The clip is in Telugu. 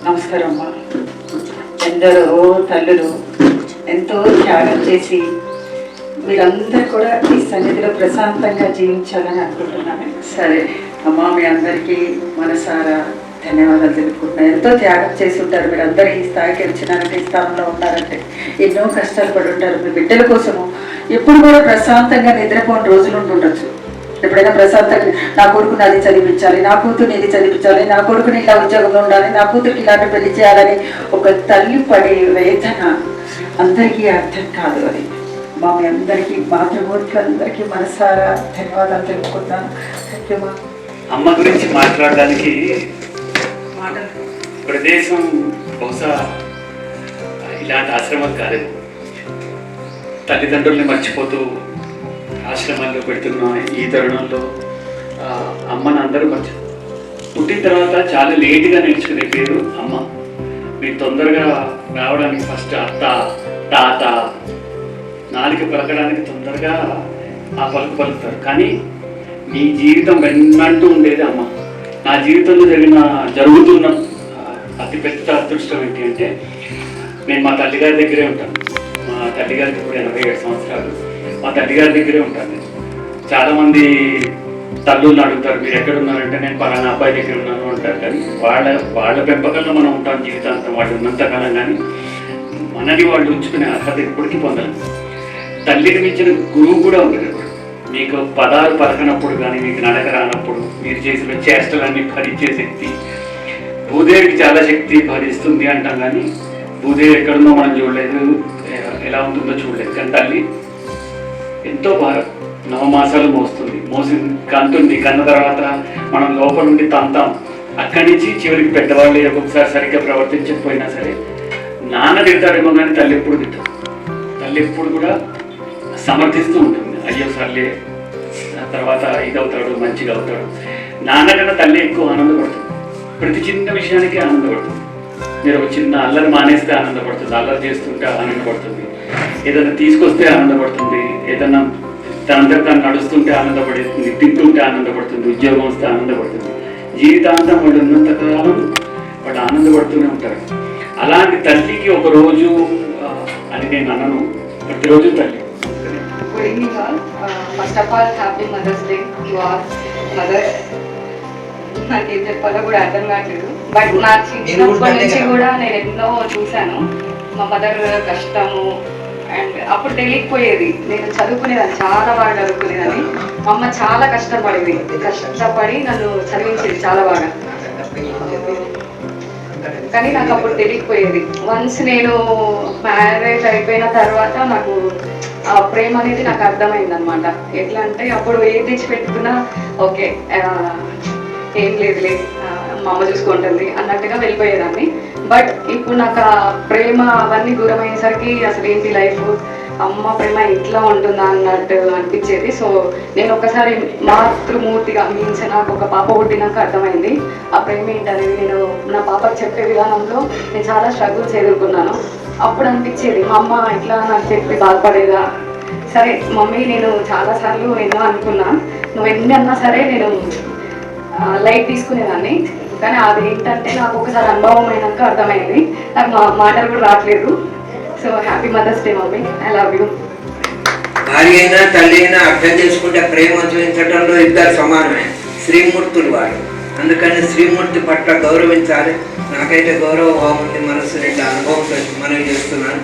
నమస్కారం అమ్మా. ఎందరో తల్లులు ఎంతో త్యాగం చేసి మీరందరూ కూడా ఈ సన్నిధిలో ప్రశాంతంగా జీవించాలని అనుకుంటున్నాను. సరే అమ్మా, మీ అందరికీ మనసారా ధన్యవాదాలు తెలుపుకుంటున్నాను. ఎంతో త్యాగం చేసి ఉంటారు మీరందరూ. ఈ స్థాయికి వచ్చినారంటే, ఈ స్థానంలో ఉన్నారంటే ఎన్నో కష్టాలు పడి ఉంటారు. మీ బిడ్డల కోసము ఎప్పుడు కూడా ప్రశాంతంగా నిద్రపోని రోజులు ఉంటుండొచ్చు. ఎప్పుడైనా ప్రశాంతంగా నా కొడుకుని అది చదివించాలి, నా కూతుర్ని ఇది చదివించాలి, నా కొడుకుని ఇలా ఉద్యోగంలో ఉండాలి, నా కూతురికి ఇలాంటి పెళ్లి చేయాలని ఒక తల్లి పడే వేదన అందరికీ అర్థం కాదు. అది మీ అందరికీ, మాతృమూర్తులందరికీ మనసారా ధన్యవాదాలు తెలుపుకుంటాను. అమ్మ గురించి మాట్లాడడానికి ప్రదేశం బహుశా ఇలాంటి ఆశ్రమాలు కాలేదు. తల్లిదండ్రుల్ని మర్చిపోతూ ఆశ్రమాల్లో పెడుతున్న ఈ తరుణంలో అమ్మని అందరూ పుట్టిన తర్వాత చాలా లేటుగా నేర్చుకునే పేరు అమ్మ. మీరు తొందరగా రావడానికి ఫస్ట్ అత్త, తాత, నాలుక పలకడానికి తొందరగా ఆ పలుకుతారు. కానీ మీ జీవితం వెన్నంటూ ఉండేది అమ్మ. నా జీవితంలో జరుగుతున్న అతిపెద్ద అదృష్టం ఏంటి అంటే, నేను మా తల్లిగారి దగ్గరే ఉంటాను. మా తల్లిగారికి ఇప్పుడు 87 సంవత్సరాలు. మా తల్లిగారి దగ్గరే ఉంటాను. చాలామంది తల్లుళ్ళు అడుగుతారు, మీరు ఎక్కడున్నారంటే నేను పలానా అబ్బాయి దగ్గర ఉన్నాను అంటారు. కానీ వాళ్ళ పెంపకంలో మనం ఉంటాం జీవితాంతం, వాళ్ళు ఉన్నంతకాలం. కానీ మనని వాళ్ళు ఉంచుకునే అర్హత ఎప్పటికీ పొందలేం. తల్లిని మించిన గురువు కూడా ఉండదు. మీకు పదాలు పలకనప్పుడు కానీ, మీకు నడక రానప్పుడు, మీరు చేసిన చేష్టలన్నీ భరించే శక్తి భూదేవికి చాలా శక్తి భరిస్తుంది అంటాం. కానీ భూదేవి ఎక్కడుందో మనం చూడలేదు, ఎలా ఉంటుందో చూడలేదు. కానీ తల్లి ఎంతో బాగా 9 మాసాలు మోసి కంటుంది. కన్న తర్వాత మనం లోపల నుండి తంతాం. అక్కడి నుంచి చివరికి పెద్దవాళ్ళు ఒక్కొక్కసారి సరిగ్గా ప్రవర్తించకపోయినా సరే నాన్న తిడతాడేమో, కానీ తల్లి ఎప్పుడు తింటాడు. తల్లి ఎప్పుడు కూడా సమర్థిస్తూ ఉంటుంది. అయ్యో సర్లే, తర్వాత ఇదవుతాడు, మంచిగా అవుతాడు. నాన్నకన్నా తల్లి ఎక్కువ ఆనందపడుతుంది. ప్రతి చిన్న విషయానికి ఆనందపడుతుంది. మీరు ఒక చిన్న అల్లరి మానేస్తే ఆనందపడుతుంది, అల్లరి చేస్తుంటే ఆనందపడుతుంది, ఏదైనా తీసుకొస్తే ఆనందపడుతుంది, ఏదైనా తనందరూ తను నడుస్తుంటే ఆనందపడుతుంది, తింటుంటే ఆనందపడుతుంది, ఉద్యోగం వస్తే ఆనందపడుతుంది. జీవితాంతం వాళ్ళు ఉన్నంతకాలం వాళ్ళు ఆనందపడుతూనే ఉంటారు. అలాంటి తల్లికి ఒక రోజు అని నేను అనను, ప్రతిరోజు తల్లి. Good evening all. First of all happy Mother's Day to all mothers. నాకేం చెప్పాలో కూడా అర్థం కావట్లేదు. బట్ నా చిన్నప్పటి నుంచి కూడా నేను ఎన్నో చూశాను మా మదర్ కష్టము. అండ్ అప్పుడు తెలియకపోయేది, నేను చదువుకునేదాన్ని, చాలా బాగా చదువుకునేదాన్ని. మా అమ్మ చాలా కష్టపడి నన్ను చదివించేది చాలా బాగా. కానీ నాకు అప్పుడు తెలియకపోయేది. వన్స్ నేను మ్యారేజ్ అయిపోయిన తర్వాత నాకు ఆ ప్రేమ అనేది నాకు అర్థమైంది అనమాట. ఎట్లా అంటే అప్పుడు ఏది తెచ్చిపెట్టుకున్నా ఓకే, ఏం లేదులే, మా అమ్మ చూసుకుంటుంది అన్నట్టుగా వెళ్ళిపోయేదాన్ని. బట్ ఇప్పుడు నాకు ఆ ప్రేమ అవన్నీ దూరం అయ్యేసరికి అసలు ఏంటి లైఫ్, అమ్మ ప్రేమ ఇట్లా ఉంటుందా అన్నట్టు అనిపించేది. సో నేను ఒకసారి మాతృమూర్తిగా మీన్స్ నాకు ఒక పాప పుట్టినాక అర్థమైంది ఆ ప్రేమ ఏంటనేది. నేను నా పాపకు చెప్పే విధానంలో నేను చాలా స్ట్రగుల్స్ ఎదుర్కొన్నాను. అప్పుడు అనిపించేది మా అమ్మ ఇట్లా నాకు చెప్పి బాధపడేదా. సరే మమ్మీ, నేను చాలాసార్లు ఎన్నో అనుకున్నా, నువ్వు ఎన్ని అన్నా సరే నేను లైట్ తీసుకునేదాన్ని. కానీ అది ఏంటంటే నాకు ఒకసారి అనుభవం అయినాక అర్థమైంది. నాకు మాటలు కూడా రావట్లేదు. So happy Mother's Day mummy, I love you. భార్య అయినా తల్లి అయినా అర్థం చేసుకుంటే ప్రేమ చూపించడంలో ఇద్దరు సమానమే. శ్రీమూర్తులు వాడు, అందుకని శ్రీమూర్తి పట్ల గౌరవించాలి. నాకైతే గౌరవ భావం ఉంది, మనసు నిండా అనుభవం మనవి చేస్తున్నాను.